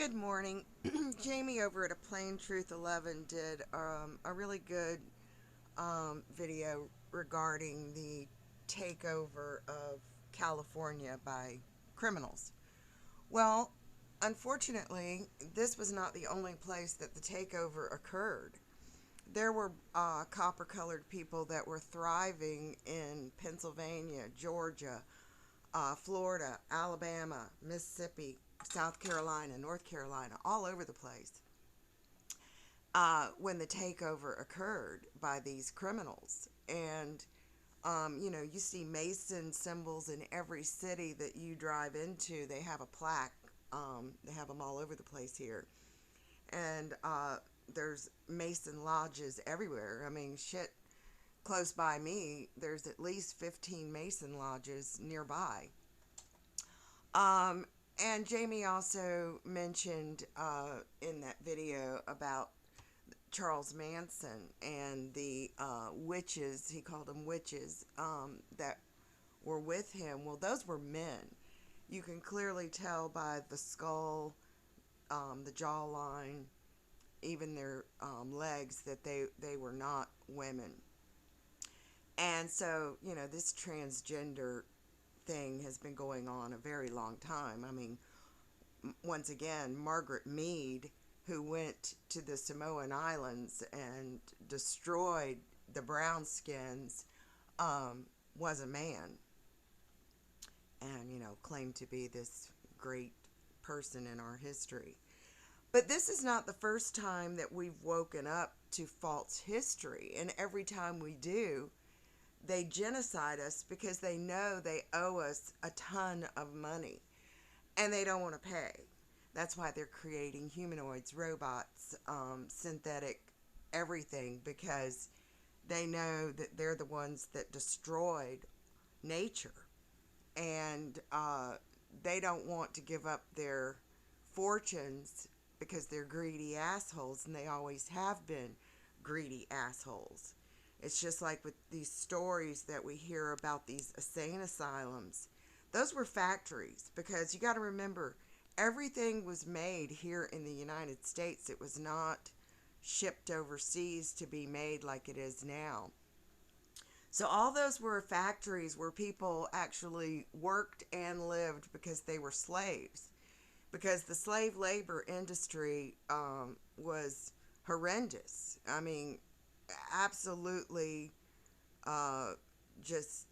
Good morning. Jamie over at A Plain Truth 11 did a really good video regarding the takeover of California by criminals. Well, unfortunately, this was not the only place that the takeover occurred. There were copper colored people that were thriving in Pennsylvania, Georgia, Florida, Alabama, Mississippi, South Carolina, North Carolina, all over the place when the takeover occurred by these criminals. And, you see Mason symbols in every city that you drive into. They have a plaque. They have them all over the place here. And there's Mason lodges everywhere. I mean, shit, close by me, there's at least 15 Mason lodges nearby. Um, and Jamie also mentioned in that video about Charles Manson and the witches, he called them witches, that were with him. Well, those were men. You can clearly tell by the skull, the jawline, even their legs that they were not women. And so, this transgender thing has been going on a very long time. I mean, once again, Margaret Mead, who went to the Samoan Islands and destroyed the brown skins, was a man and, claimed to be this great person in our history. But this is not the first time that we've woken up to false history. And every time we do, they genocide us because they know they owe us a ton of money and they don't want to pay. That's why they're creating humanoids, robots, synthetic everything, because they know that they're the ones that destroyed nature. And they don't want to give up their fortunes because they're greedy assholes, and they always have been greedy assholes. It's just like with these stories that we hear about these insane asylums. Those were factories, because you got to remember, everything was made here in the United States. It was not shipped overseas to be made like it is now. So all those were factories where people actually worked and lived because they were slaves. Because the slave labor industry was horrendous. I mean, absolutely just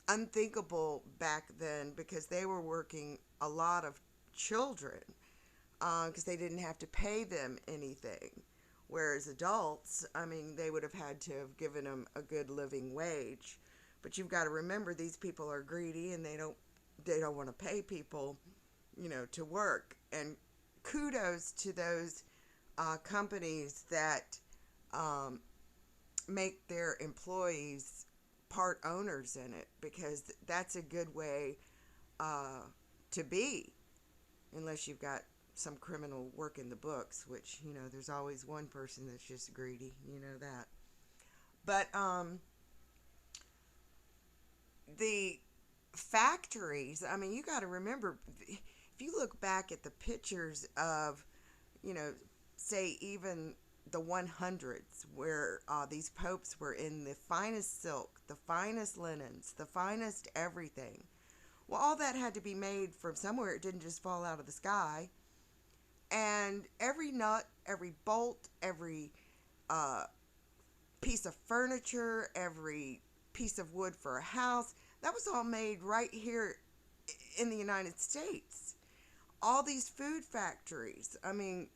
unthinkable back then, because they were working a lot of children because they didn't have to pay them anything. Whereas adults, I mean, they would have had to have given them a good living wage. But you've got to remember, these people are greedy and they don't want to pay people, to work. And kudos to those companies that um, make their employees part owners in it, because that's a good way uh, to be, unless you've got some criminal working the books, which, there's always one person that's just greedy, that. But the factories, I mean, you got to remember, if you look back at the pictures of, you know, say even the 100s, where these popes were in the finest silk, the finest linens, the finest everything. Well, all that had to be made from somewhere. It didn't just fall out of the sky. And every nut, every bolt, every uh, piece of furniture, every piece of wood for a house, that was all made right here in the United States. All these food factories, I mean,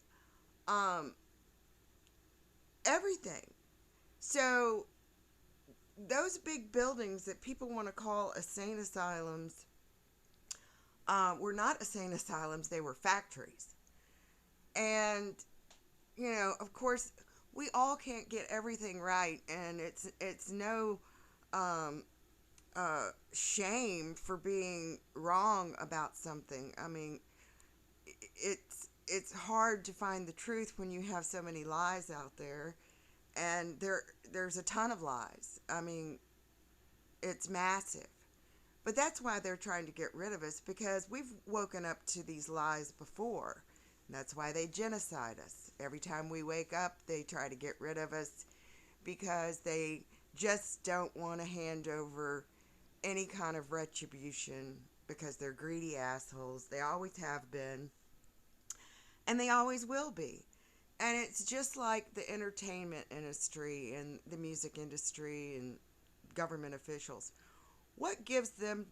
um, everything. So those big buildings that people want to call insane asylums were not insane asylums, they were factories. And, of course, we all can't get everything right, and it's no um, shame for being wrong about something. I mean, it's hard to find the truth when you have so many lies out there, and there's a ton of lies. I mean, it's massive. But that's why they're trying to get rid of us, because we've woken up to these lies before. That's why they genocide us. Every time we wake up, they try to get rid of us because they just don't want to hand over any kind of retribution because they're greedy assholes. They always have been, and they always will be. And it's just like the entertainment industry and the music industry and government officials. What gives them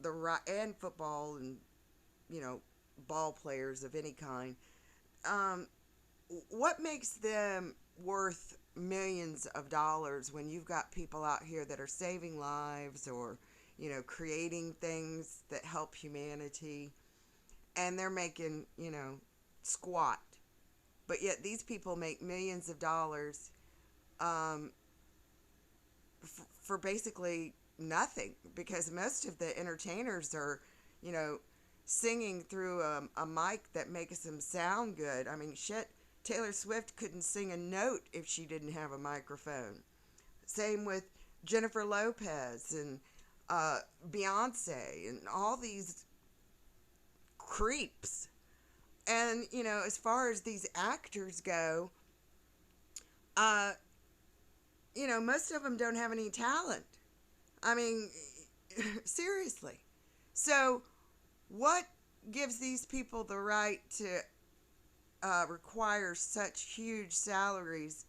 the right, and football and, you know, ball players of any kind, um, what makes them worth millions of dollars when you've got people out here that are saving lives or, you know, creating things that help humanity, and they're making, you know, squat. But yet these people make millions of dollars, um, for basically nothing, because most of the entertainers are, you know, singing through a mic that makes them sound good. I mean, shit, Taylor Swift couldn't sing a note if she didn't have a microphone. Same with Jennifer Lopez and Beyonce and all these creeps. And, you know, as far as these actors go, uh, you know, most of them don't have any talent. I mean, seriously. So, what gives these people the right to require such huge salaries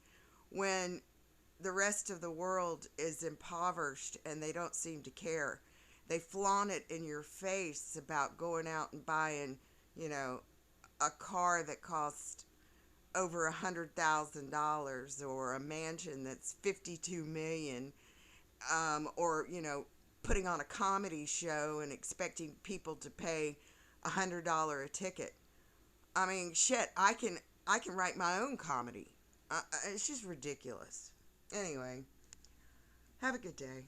when the rest of the world is impoverished and they don't seem to care? They flaunt it in your face about going out and buying, you know, a car that costs over $100,000 or a mansion that's 52 million, or, you know, putting on a comedy show and expecting people to pay $100 a ticket. I mean, shit, I can write my own comedy. It's just ridiculous. Anyway, have a good day.